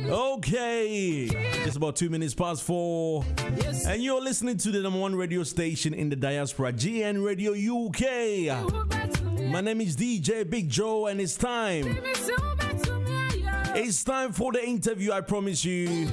Okay, it's about 2 minutes past 4, and you're listening to the #1 radio station in the diaspora, GN Radio UK. My name is DJ Big Joe, and it's time. It's time for the interview, I promise you.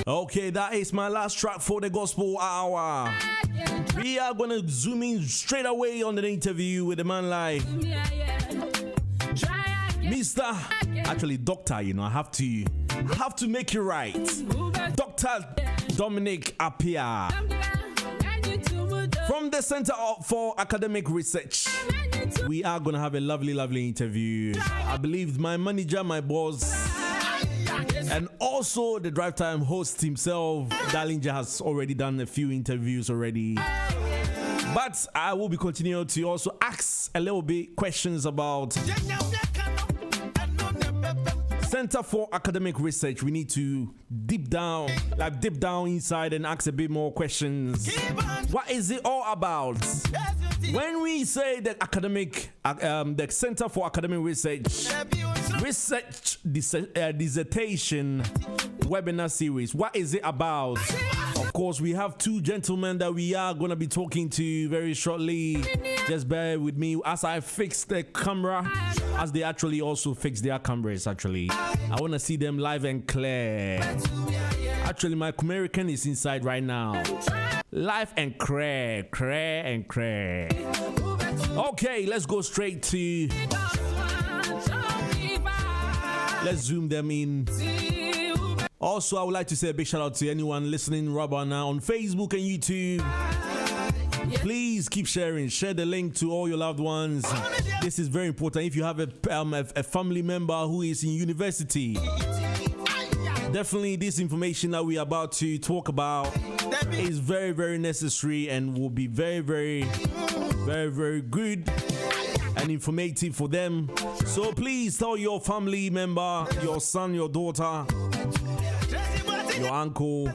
Okay, that is my last track for the gospel hour. We are gonna zoom in straight away on the interview with the man like Mr. Actually, Doctor. You know, I have to make it right. Dr Dominic APPIAH from the Center for Academic Research. We are gonna have a lovely interview. I believe my manager, my boss, and also the Drive Time host himself, Darlinger, has already done a few interviews already. But I will be continuing to also ask a little bit questions about Center for Academic Research. We need to dip down inside and ask a bit more questions. What is it all about? When we say the the Center for Academic Research dissertation webinar series, what is it about? Of course, we have two gentlemen that we are going to be talking to very shortly. Just bear with me as I fix the camera, as they actually also fix their cameras. Actually, I want to see them live and clear. Actually, my American is inside right now, live and clear. Okay, let's go straight to. Let's zoom them in. Also, I would like to say a big shout out to anyone listening right now on Facebook and YouTube. Please keep sharing. Share the link to all your loved ones. This is very important. If you have a family member who is in university, definitely this information that we are about to talk about is very necessary and will be very good and informative for them. So please tell your family member, your son, your daughter, your uncle.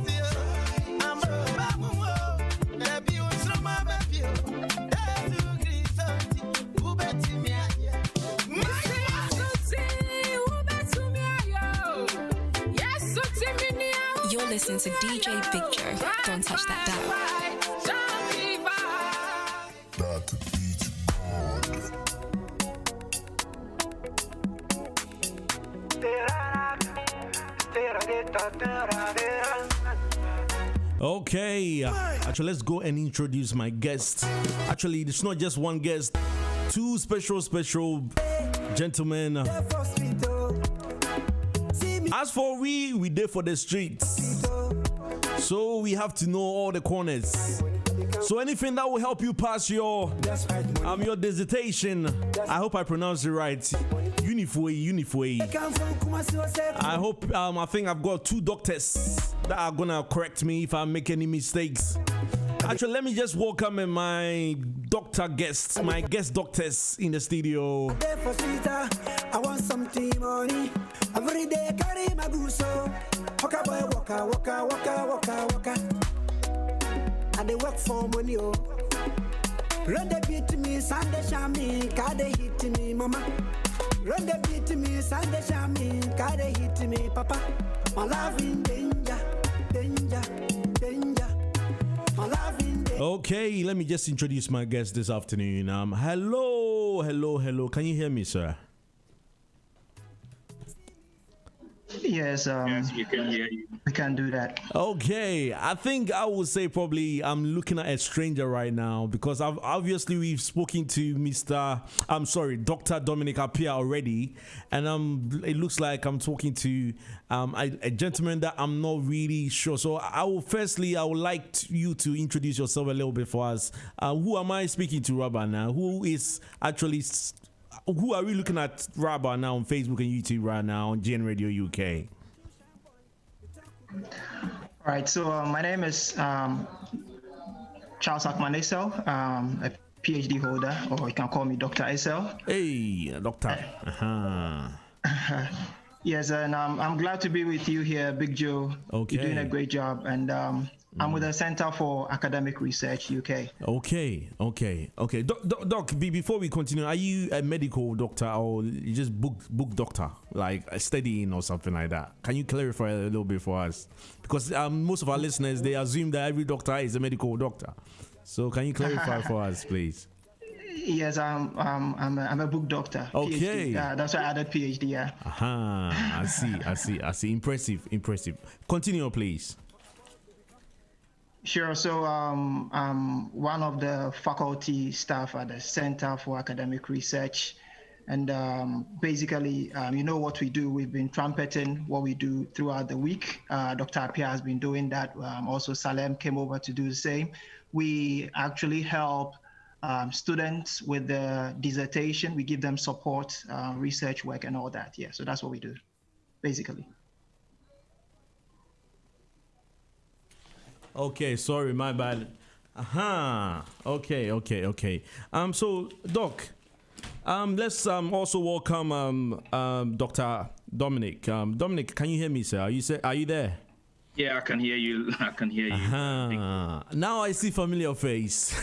You're listening to DJ Big Joe. Don't touch that dial. Okay, actually, let's go and introduce my guest. Actually, it's not just one guest, two special gentlemen. As for we there for the streets, so we have to know all the corners. So anything that will help you pass your dissertation, I hope I pronounced it right. Unifway. I hope I think I've got two doctors that are gonna correct me if I make any mistakes. Actually, let me just welcome my guest doctors in the studio. I want something money. Every day carry my buso. I dey work for money, oh. Run the beat me, Sunday shami, car they hit me, mama. Run the beat me, Sunday shami, car they hit me, papa. My love in danger, danger, danger. My love in danger. Okay, let me just introduce my guest this afternoon. Hello. Can you hear me, sir? Yes, yes, we can hear you. We can do that. Okay, I think I would say probably I'm looking at a stranger right now because obviously we've spoken to Dr. Dominic APPIAH already, and it looks like I'm talking to a gentleman that I'm not really sure. So I would like you to introduce yourself a little bit for us. Who am I speaking to, Rabba, now? Who are we looking at Rabba now on Facebook and YouTube right now on GN Radio UK? All right, so my name is Charles Akman Iselle, a PhD holder, or you can call me Dr Iselle. Hey, doctor. Yes, and I'm glad to be with you here, Big Joe. Okay. You're doing a great job, and I'm with the Center for Academic Research UK. Okay. Doc, before we continue, are you a medical doctor or you just book doctor, like studying or something like that? Can you clarify a little bit for us? Because most of our listeners, they assume that every doctor is a medical doctor. So can you clarify for us, please? Yes, I'm a book doctor. Okay. PhD. That's why I added PhD. Yeah. I see. Impressive. Continue, please. Sure. So I'm one of the faculty staff at the Center for Academic Research. And basically, you know what we do. We've been trumpeting what we do throughout the week. Dr. APPIAH has been doing that. Also, Salem came over to do the same. We actually help students with the dissertation. We give them support, research work, and all that. Yeah, so that's what we do, basically. Okay, sorry, my bad. Okay. So, Doc, let's also welcome Dr. Dominic. Dominic, can you hear me, sir? Are you there? Yeah, I can hear you. Now I see familiar face.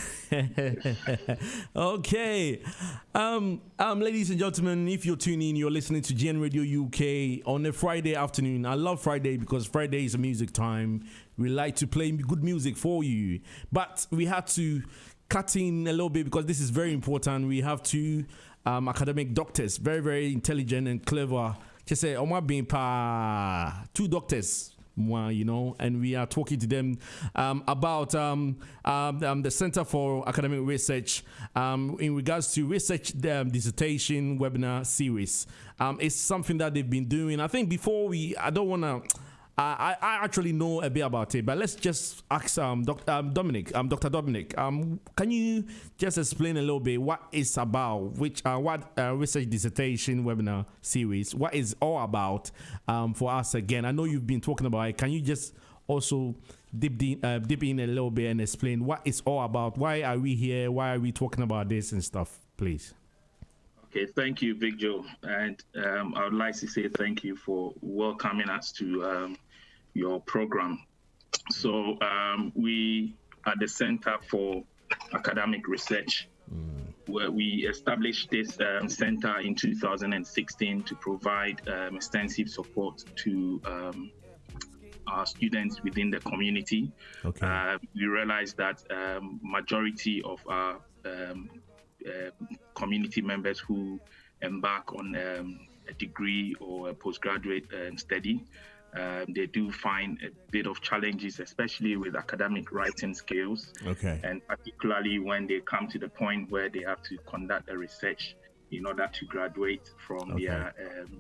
Okay. Ladies and gentlemen, if you're tuning in, you're listening to GN Radio UK on a Friday afternoon. I love Friday because Friday is a music time. We like to play good music for you. But we had to cut in a little bit because this is very important. We have two academic doctors, very, very intelligent and clever. Just say, two doctors. And we are talking to them about the Center for Academic Research in regards to research dissertation webinar series. It's something that they've been doing. I think I actually know a bit about it, but let's just ask Dr. Dominic. Can you just explain a little bit what it's about, what research dissertation webinar series, what is all about for us again? I know you've been talking about it. Can you just also dip in a little bit and explain what it's all about? Why are we here? Why are we talking about this and stuff, please? Okay, thank you, Big Joe. And I would like to say thank you for welcoming us to your program. So we at the Center for Academic Research, where we established this center in 2016 to provide extensive support to our students within the community. Okay. We realized that majority of our community members who embark on a degree or a postgraduate study, they do find a bit of challenges, especially with academic writing skills. Okay. And particularly when they come to the point where they have to conduct a research in order to graduate from their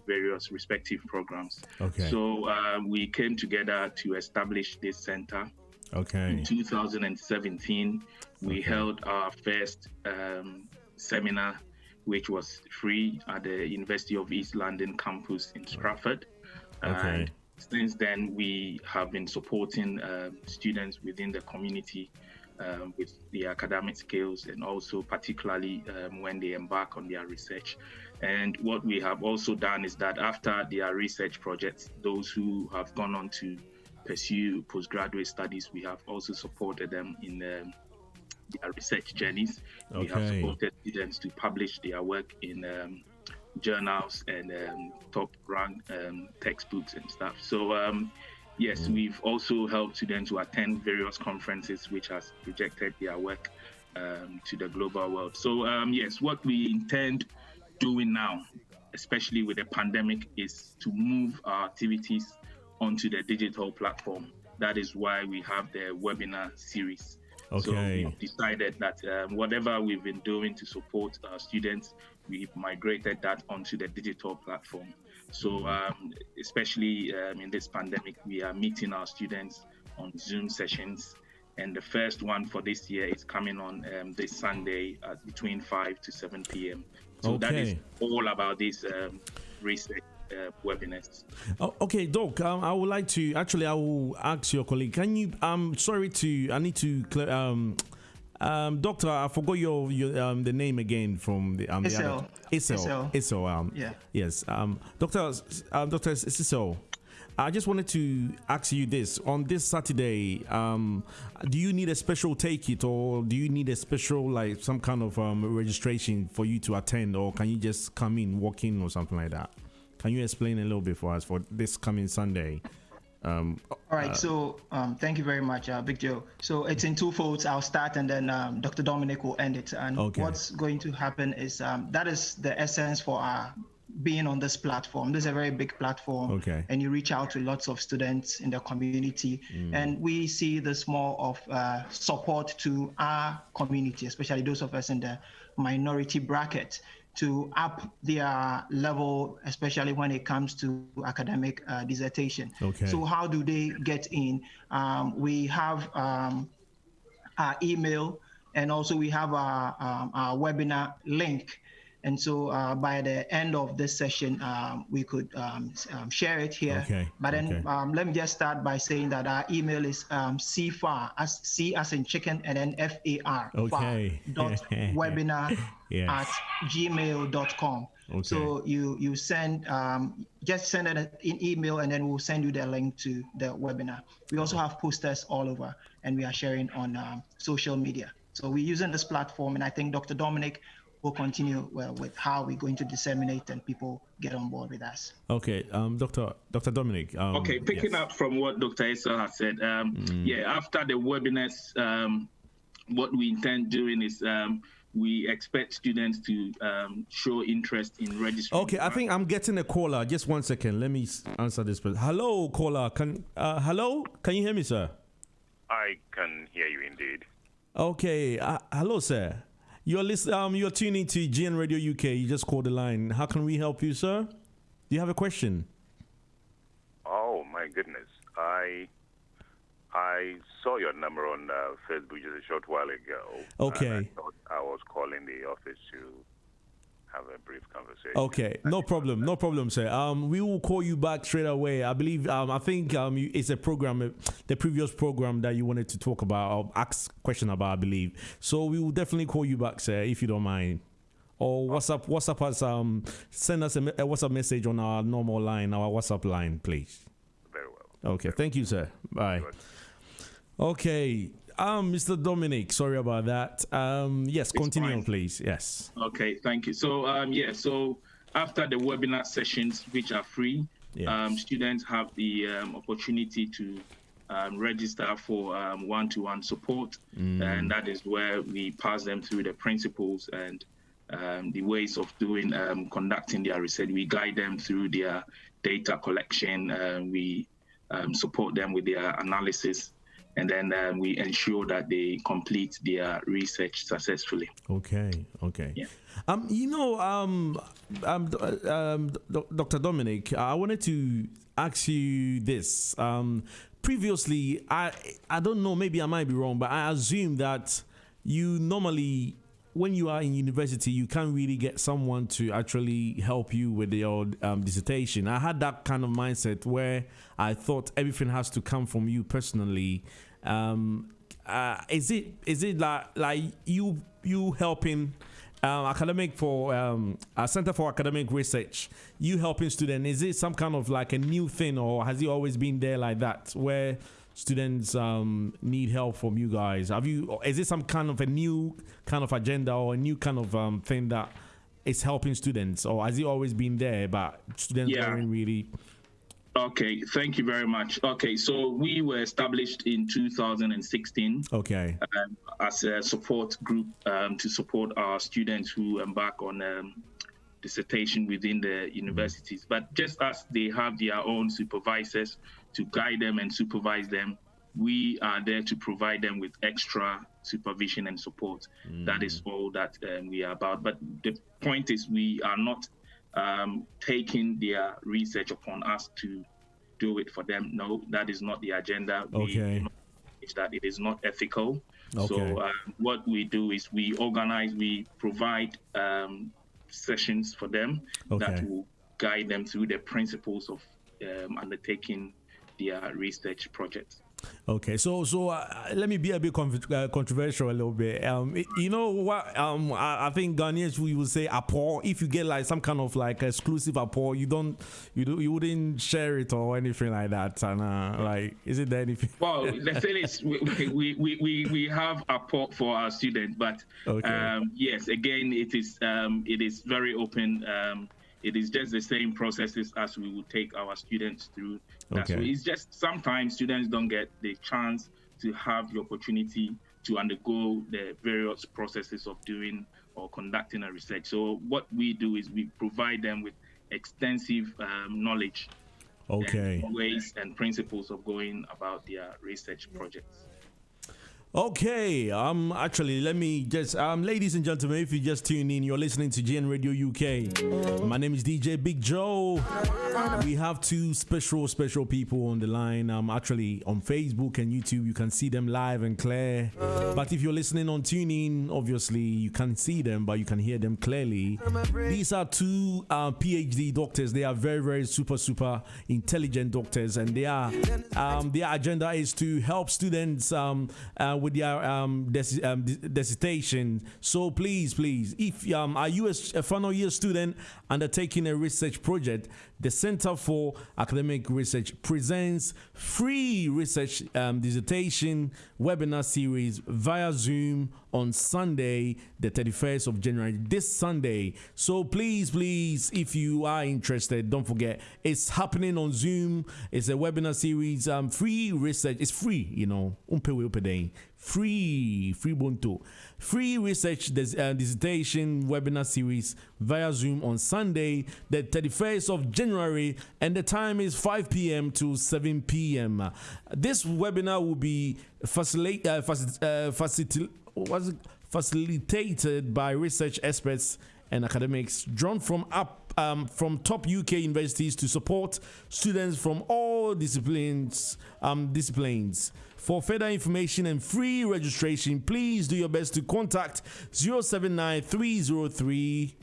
various respective programs. Okay. So we came together to establish this center. Okay. In 2017, we held our first seminar, which was free at the University of East London campus in Stratford. Okay. And since then, we have been supporting students within the community with the academic skills, and also particularly when they embark on their research. And what we have also done is that after their research projects, those who have gone on to pursue postgraduate studies. We have also supported them in their research journeys. We have supported students to publish their work in journals and top-ranked textbooks and stuff. So yes, we've also helped students to attend various conferences which has projected their work to the global world. So yes, what we intend doing now, especially with the pandemic, is to move our activities onto the digital platform. That is why we have the webinar series. So we've decided that whatever we've been doing to support our students, we've migrated that onto the digital platform. So especially in this pandemic, we are meeting our students on Zoom sessions. And the first one for this year is coming on this Sunday at between 5 to 7 p.m. So that is all about this research webinars. Okay, Doc, I would like to, actually, I will ask your colleague, can you, I need to clear, Doctor, I forgot your the name again from the Iselle. Iselle. Yeah. Yes. Dr. Iselle, I just wanted to ask you this. On this Saturday, do you need a special ticket, or do you need a special, like, some kind of registration for you to attend, or can you just come in, walk in, or something like that? Can you explain a little bit for us for this coming Sunday? All right, so thank you very much, Big Joe. So it's in two folds. I'll start, and then Dr. Dominic will end it. And what's going to happen is that is the essence for our being on this platform. This is a very big platform, and you reach out to lots of students in the community, and we see this more of support to our community, especially those of us in the minority bracket, to up their level, especially when it comes to academic dissertation. So how do they get in? We have our email, and also we have our webinar link. And so by the end of this session, we could share it here. But then let me just start by saying that our email is CFAR, as C as in chicken, and then FAR, webinar at gmail.com. So you send, just send an email, and then we'll send you the link to the webinar. We also have posters all over, and we are sharing on social media. So we're using this platform, and I think Dr. Dominic will continue with how we're going to disseminate and people get on board with us. Okay, Dr. Dominic. Picking up from what Dr. Iselle has said, after the webinars, what we intend doing is we expect students to show interest in registering. Okay, I think I'm getting a caller. Just 1 second. Let me answer this. Hello, caller. Hello? Can you hear me, sir? I can hear you indeed. Okay. Hello, sir. You're tuning to GN Radio UK. You just called the line. How can we help you, sir? Do you have a question? Oh my goodness! I saw your number on Facebook just a short while ago. Okay. And I thought I was calling the office to have a brief conversation. Okay, no problem, sir. We will call you back straight away. I believe, I think it's a program, the previous program that you wanted to talk about or ask question about, I believe. So we will definitely call you back, sir, if you don't mind. Or WhatsApp us, send us a WhatsApp message on our normal line, our WhatsApp line, please. Very well. Okay, thank you, sir. Bye. Okay. Mr. Dominic, sorry about that. Yes, continue, please. Yes. Okay, thank you. So, so after the webinar sessions, which are free, students have the opportunity to register for one-to-one support, and that is where we pass them through the principles and the ways of doing, conducting their research. We guide them through their data collection. We support them with their analysis. And then we ensure that they complete their research successfully. Okay. Yeah. Dr. Dominic, I wanted to ask you this. Previously, I don't know, maybe I might be wrong, but I assume that you normally, when you are in university, you can't really get someone to actually help you with your dissertation. I had that kind of mindset where I thought everything has to come from you personally. Is it like you helping academic for a Center for Academic Research, you helping students, is it some kind of like a new thing, or has it always been there like that, where students need help from you guys? Is it some kind of a new kind of agenda or a new kind of thing that is helping students, or has it always been there but students weren't really? Okay, thank you very much. Okay, so we were established in 2016. Okay. As a support group to support our students who embark on dissertation within the universities. But just as they have their own supervisors to guide them and supervise them, we are there to provide them with extra supervision and support. That is all that we are about. But the point is, we are not taking their research upon us to do it for them. No, that is not the agenda. Okay. It's that it is not ethical. Okay. So what we do is we organize, we provide sessions for them that will guide them through the principles of undertaking their research projects. Okay, so let me be a bit controversial a little bit. You know what? I think Ghanaians, we will say APPIAH. If you get like some kind of like exclusive APPIAH, you wouldn't share it or anything like that. And like, is it there anything? Well, the thing is, we have APPIAH for our students, but yes, again, it is very open. It is just the same processes as we would take our students through. So it's just sometimes students don't get the chance to have the opportunity to undergo the various processes of doing or conducting a research. So what we do is we provide them with extensive knowledge, and ways and principles of going about their research projects. Okay, actually, let me just, ladies and gentlemen, if you just tune in, you're listening to GN Radio UK. My name is DJ BIGJOE. We have two special people on the line. Actually, on Facebook and YouTube, you can see them live and clear. But if you're listening on Tunein, obviously, you can't see them, but you can hear them clearly. These are two PhD doctors. They are very super intelligent doctors, and their agenda is to help students with their dissertation. So please, if are you a final year student undertaking a research project, the Center for Academic Research presents free research dissertation webinar series via Zoom on Sunday, the 31st of January, this Sunday. So please, if you are interested, don't forget, it's happening on Zoom. It's a webinar series, free research. It's free, you know, free bunto. Free research dissertation webinar series via Zoom on Sunday, the 31st of January, and the time is 5 p.m. to 7 p.m. This webinar will be facilitated by research experts and academics drawn from top UK universities to support students from all disciplines. For further information and free registration, please do your best to contact 079-303.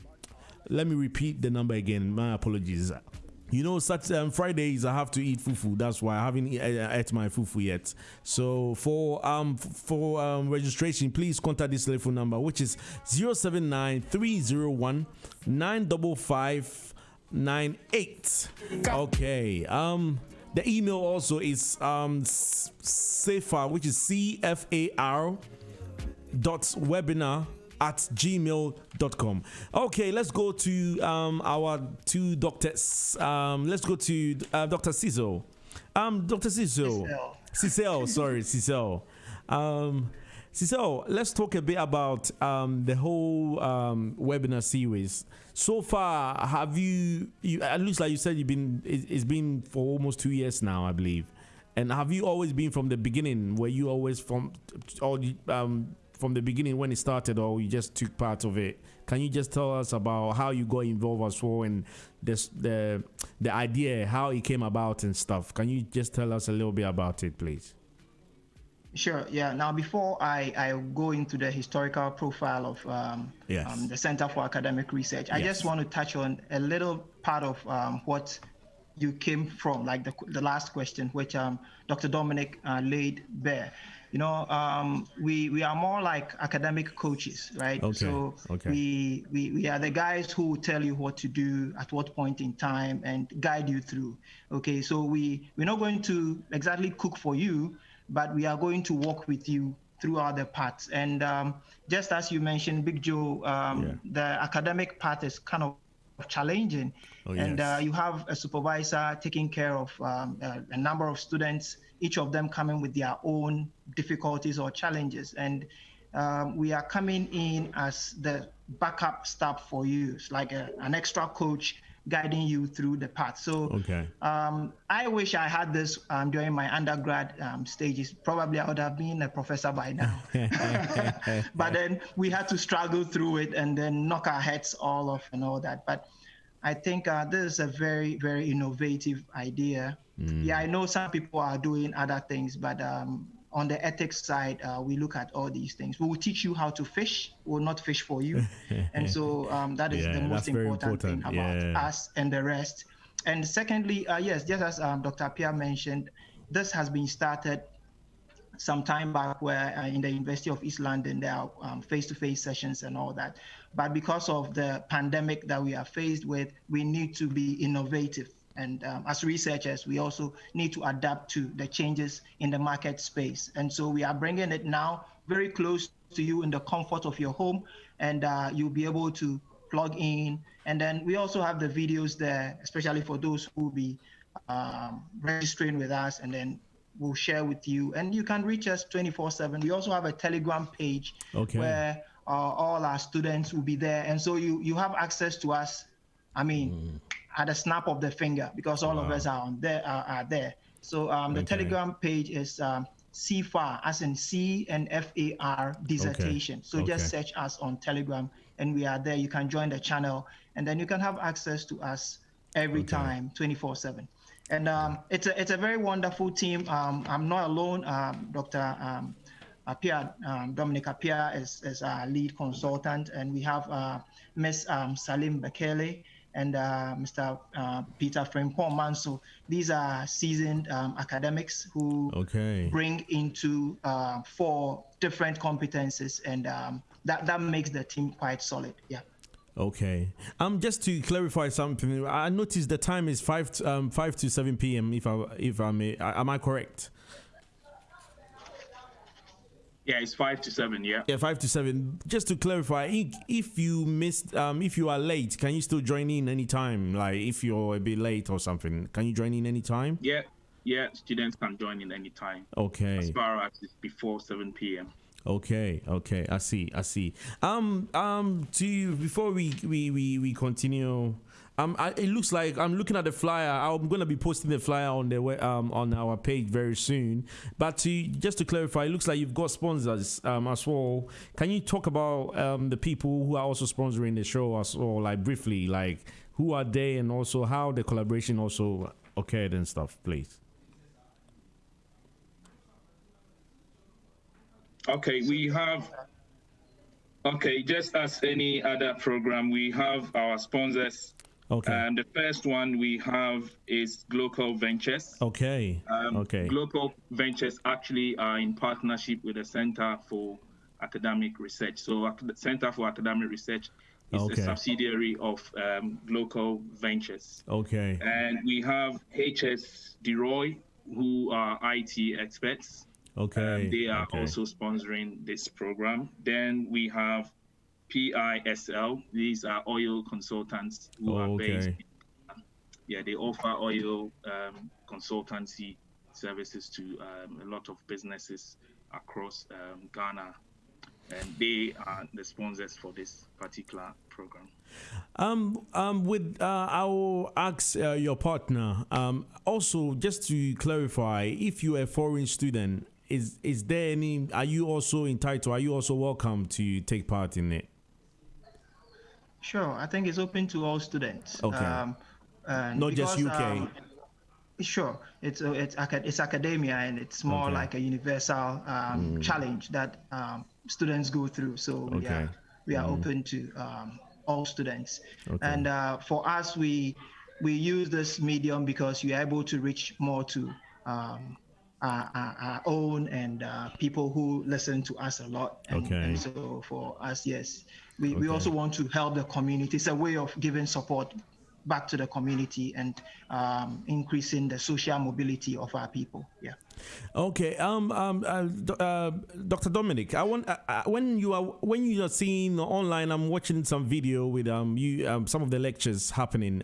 Let me repeat the number again. My apologies. You know, such Fridays I have to eat fufu. That's why I haven't ate my fufu yet. So for registration, please contact this telephone number, which is 079-301-95598. Okay. The email also is CFAR, which is CFAR.webinar@gmail.com. Okay, let's go to our two doctors. Let's go to Dr. Iselle. Dr. Iselle. Iselle. Iselle, let's talk a bit about the whole webinar series. So far, have you it looks like you said it's been for almost 2 years now, I believe. And have you always been from the beginning? Were you always from the beginning when it started, or you just took part of it? Can you just tell us about how you got involved as well, and the idea, how it came about and stuff? Can you just tell us a little bit about it, please? Sure. Yeah. Now, before I go into the historical profile of the Center for Academic Research, I just want to touch on a little part of what you came from, like the last question, which Dr. Dominic laid bare. we are more like academic coaches, right? Okay. So we are the guys who will tell you what to do at what point in time and guide you through. Okay, so we're not going to exactly cook for you, but we are going to walk with you throughout the paths. And just as you mentioned, Big Joe, the academic path is kind of challenging. And you have a supervisor taking care of a number of students, each of them coming with their own difficulties or challenges. And we are coming in as the backup staff for you. It's like an extra coach guiding you through the path. So I wish I had this during my undergrad stages. Probably I would have been a professor by now. But then we had to struggle through it and then knock our heads all off and all that. But I think this is a very, very innovative idea. Yeah, I know some people are doing other things, but on the ethics side, we look at all these things. We will teach you how to fish. We will not fish for you. And so that is the most important thing about us and the rest. And secondly, yes, just as Dr. APPIAH mentioned, this has been started some time back where in the University of East London, there are face-to-face sessions and all that. But because of the pandemic that we are faced with, we need to be innovative. And as researchers, we also need to adapt to the changes in the market space. And so we are bringing it now very close to you in the comfort of your home, and you'll be able to plug in. And then we also have the videos there, especially for those who will be registering with us, and then we'll share with you. And you can reach us 24/7. We also have a Telegram page where all our students will be there. And so you have access to us, I mean, at a snap of the finger, because all of us are there. So the Telegram page is CFAR, as in C and FAR dissertation. So just search us on Telegram and we are there. You can join the channel and then you can have access to us every time, 24/7. And it's a very wonderful team. I'm not alone. Dr. APPIAH, Dominic APPIAH is our lead consultant, and we have Ms. Salim Bekele and Mr. Peter Frimpong. So these are seasoned academics who bring into 4 different competencies, and that makes the team quite solid. Yeah. Okay. Just to clarify something, I noticed the time is 5 to 7 p.m. If I may, am I correct? Yeah, it's 5 to 7. Yeah. Yeah, 5 to 7. Just to clarify, if you missed, if you are late, can you still join in anytime? Like if you're a bit late or something, can you join in anytime? Yeah. Yeah. Students can join in anytime. Okay. As far as it's before 7 p.m. Okay. I see. To you, before we continue, it looks like I'm looking at the flyer. I'm gonna be posting the flyer on the on our page very soon. But just to clarify, it looks like you've got sponsors as well. Can you talk about the people who are also sponsoring the show as well, like briefly, like who are they and also how the collaboration also occurred and stuff, please? Okay, just as any other program, we have our sponsors. Okay. The first one we have is Global Ventures. Okay. Global Ventures actually are in partnership with the Center for Academic Research. So the Center for Academic Research is a subsidiary of Global Ventures. Okay. And we have HS DeRoy, who are IT experts. Okay. They are also sponsoring this program. Then we have PISL. These are oil consultants who are based. They offer oil consultancy services to a lot of businesses across Ghana, and they are the sponsors for this particular program. I'll ask your partner. Also, just to clarify, if you're a foreign student, is there any? Are you also entitled? Are you also welcome to take part in it? Sure, I think it's open to all students. Okay. Not just UK. Sure, it's academia, and it's more like a universal challenge that students go through. So we are open to all students. And for us, we use this medium because you're able to reach more to our own and people who listen to us a lot. And so for us, yes, we also want to help the community. It's a way of giving support back to the community and increasing the social mobility of our people. Yeah. Okay. Dr. Dominic, I want when you are seeing online, I'm watching some video with some of the lectures happening.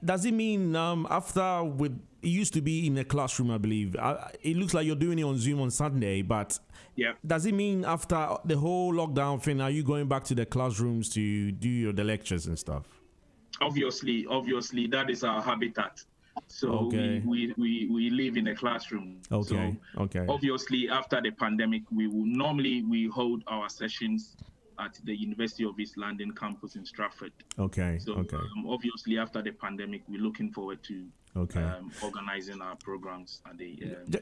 Does it mean after with it used to be in a classroom, I believe. It looks like you're doing it on Zoom on Sunday, but yeah. Does it mean after the whole lockdown thing, are you going back to the classrooms to do the lectures and stuff? Obviously, that is our habitat. So we live in a classroom. Okay. Obviously, after the pandemic, we hold our sessions at the University of East London campus in Stratford. Okay. So obviously, after the pandemic, we're looking forward to organizing our programs at the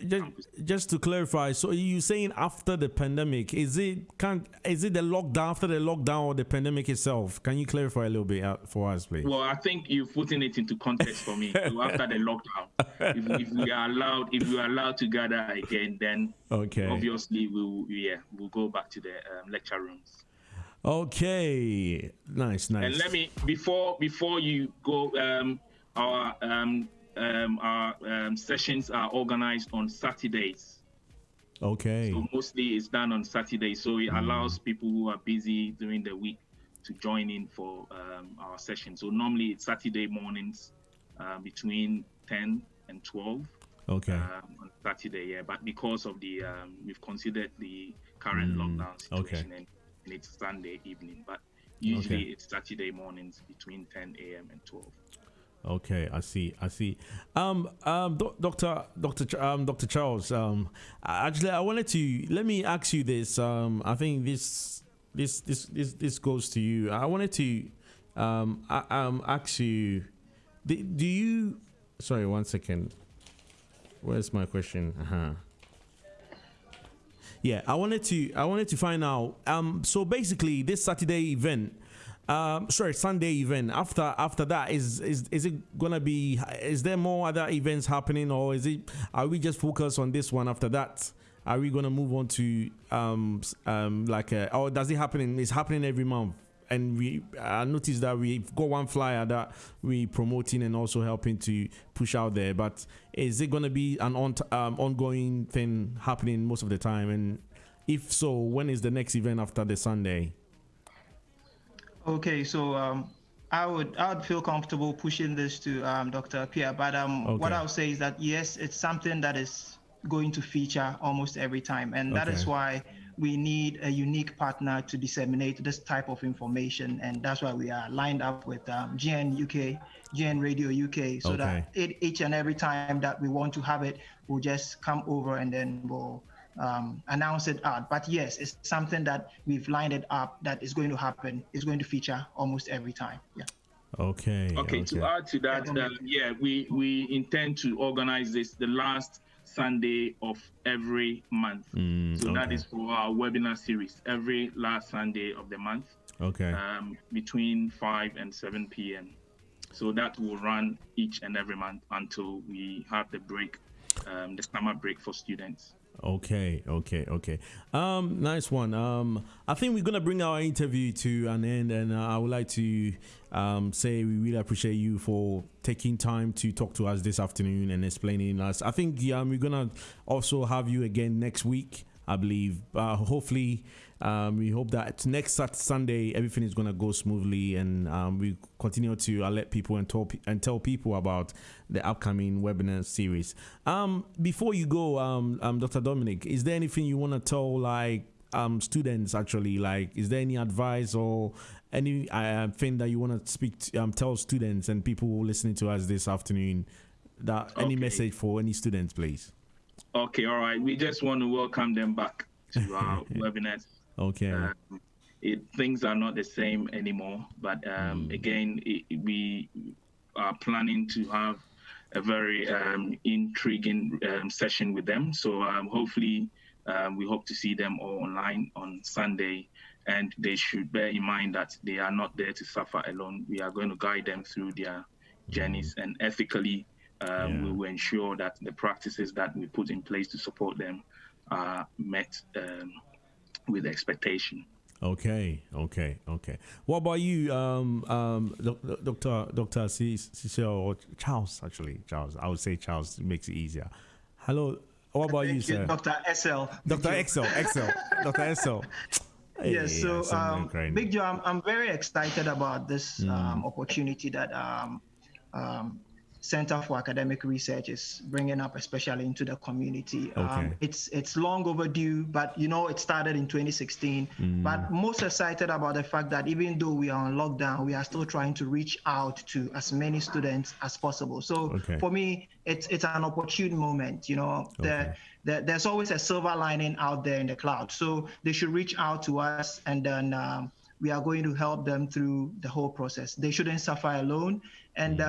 campus. Just to clarify, so you saying after the pandemic, is it the lockdown, after the lockdown, or the pandemic itself? Can you clarify a little bit for us, please? Well, I think you're putting it into context for me. So after the lockdown, if we are allowed to gather again, then obviously we'll go back to the lecture rooms. Okay, nice. And let me before you go, our sessions are organized on Saturdays. Okay. So mostly it's done on Saturdays, so it allows people who are busy during the week to join in for our sessions. So normally it's Saturday mornings between 10 and 12. Okay. On Saturday, yeah. But because of the we've considered the current lockdown situation and it's Sunday evening, but usually it's Saturday mornings between 10 a.m. and 12. Okay, I see. Dr. Charles, actually, I wanted to let me ask you this. I think this goes to you. I wanted to ask you, do you? Sorry, 1 second. Where's my question? Yeah, I wanted to find out. So basically, this Sunday event. After that, is it gonna be? Is there more other events happening, or are we just focused on this one? After that, are we gonna move on to or does it happen? It's happening every month, and I noticed that we've got one flyer that we promoting and also helping to push out there. But is it gonna be an ongoing thing happening most of the time? And if so, when is the next event after the Sunday? Okay, so I would feel comfortable pushing this to Dr. APPIAH, but what I would say is that yes, it's something that is going to feature almost every time, and that is why we need a unique partner to disseminate this type of information, and that's why we are lined up with GN Radio UK, so that each and every time that we want to have it, we'll just come over and then we'll announce it out. But yes, it's something that we've lined it up that is going to happen. It's going to feature almost every time. Yeah. Okay. To add to that, we intend to organize this the last Sunday of every month. So that is for our webinar series, every last Sunday of the month. Between 5 and 7 p.m. So that will run each and every month until we have the break, the summer break for students. Okay. Nice one. I think we're gonna bring our interview to an end, and I would like to say we really appreciate you for taking time to talk to us this afternoon and explaining us. I think we're gonna also have you again next week, I believe. Hopefully, we hope that next Sunday everything is gonna go smoothly, and we continue to alert people and tell people about the upcoming webinar series. Before you go, Dr. Dominic, is there anything you want to tell students? Actually, is there any advice or any thing that you want to tell students and people listening to us this afternoon? Any message for any students, please? Okay, all right. We just want to welcome them back to our webinars. Things are not the same anymore, but again, we are planning to have a very intriguing session with them. So hopefully, we hope to see them all online on Sunday, and they should bear in mind that they are not there to suffer alone. We are going to guide them through their journeys and ethically we will ensure that the practices that we put in place to support them are met with expectation. Okay. What about you, Dr. Cecile, or Charles? Actually, Charles. I would say Charles. It makes it easier. Hello. What about you, sir? Dr. Iselle. Dr. Iselle. Dr. Iselle. Yes. So, Big Joe, I'm very excited about this opportunity that Center for Academic Research is bringing up, especially into the community. It's long overdue, but it started in 2016. But most excited about the fact that even though we are on lockdown, we are still trying to reach out to as many students as possible. So for me, it's an opportune moment. There's always a silver lining out there in the cloud. So they should reach out to us, and then we are going to help them through the whole process. They shouldn't suffer alone. And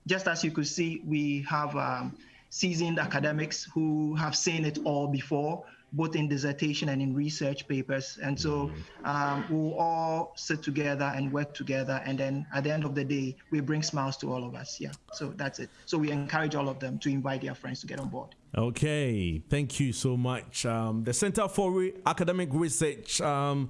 just as you could see, we have seasoned academics who have seen it all before, both in dissertation and in research papers. And so we'll all sit together and work together. And then at the end of the day, we bring smiles to all of us. Yeah, so that's it. So we encourage all of them to invite their friends to get on board. Okay, thank you so much. The Center for Academic Research dissertation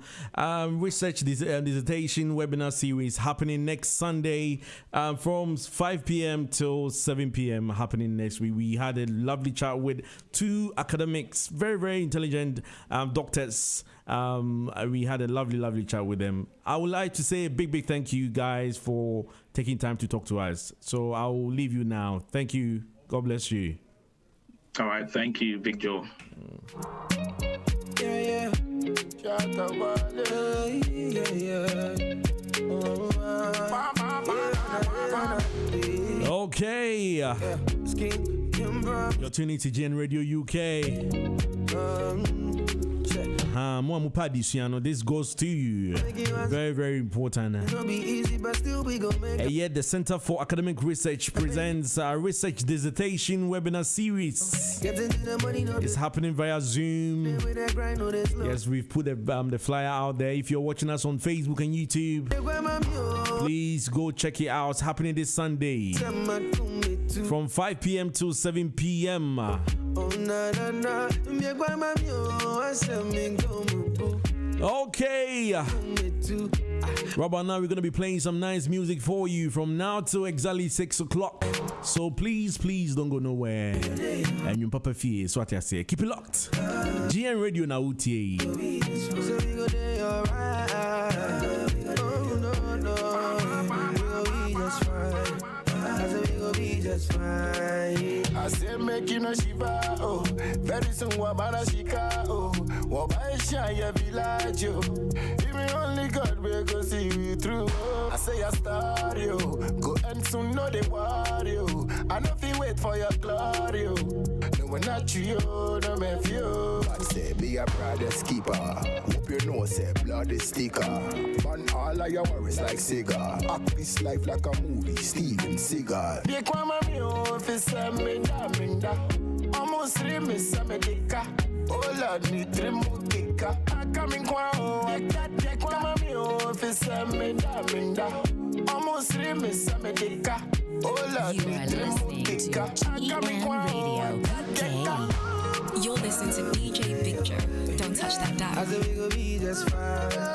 webinar series happening next Sunday from 5 p.m. till 7 p.m. happening next week. We had a lovely chat with two academics, very, very intelligent doctors. We had a lovely chat with them. I would like to say a big thank you guys for taking time to talk to us. So I will leave you now. Thank you. God bless you. All right, thank you, Big Joe. Okay. You're tuning to GN Radio UK. This goes to you. Very, very important. And yet the Center for Academic Research presents a research dissertation webinar series. It's happening via Zoom. Yes, we've put the flyer out there. If you're watching us on Facebook and YouTube, please go check it out. It's happening this Sunday from 5 p.m. to 7 p.m. Okay. Right now we're going to be playing some nice music for you from now till exactly 6 o'clock. So please don't go nowhere. And you papa fee, so what I say. Keep it locked. GN Radio now UTA. I said make you no shiva, oh. Very soon wabana shika, oh. Wabaisha ya village, oh. Even only God will go see you through, oh. I say a star, yo. Go and soon know they worry, oh. I know if you wait for your glory, oh. No one not you, no me few. God say be a brother's keeper. Hope you know say blood is sticker. Burn all of your worries like cigar. Act this life like a movie, Steven Seagal. They come at me officer, me da minda. Almost 3 miss a medica. Oh Lord, me 3 mukika. I come in kwa they come at me officer, me da minda. Almost 3 miss a medica. Oh Lord, me 3 mukika. I come in kwa You're listening to DJ BIGJOE. Don't touch that dial. I said we go be just fine.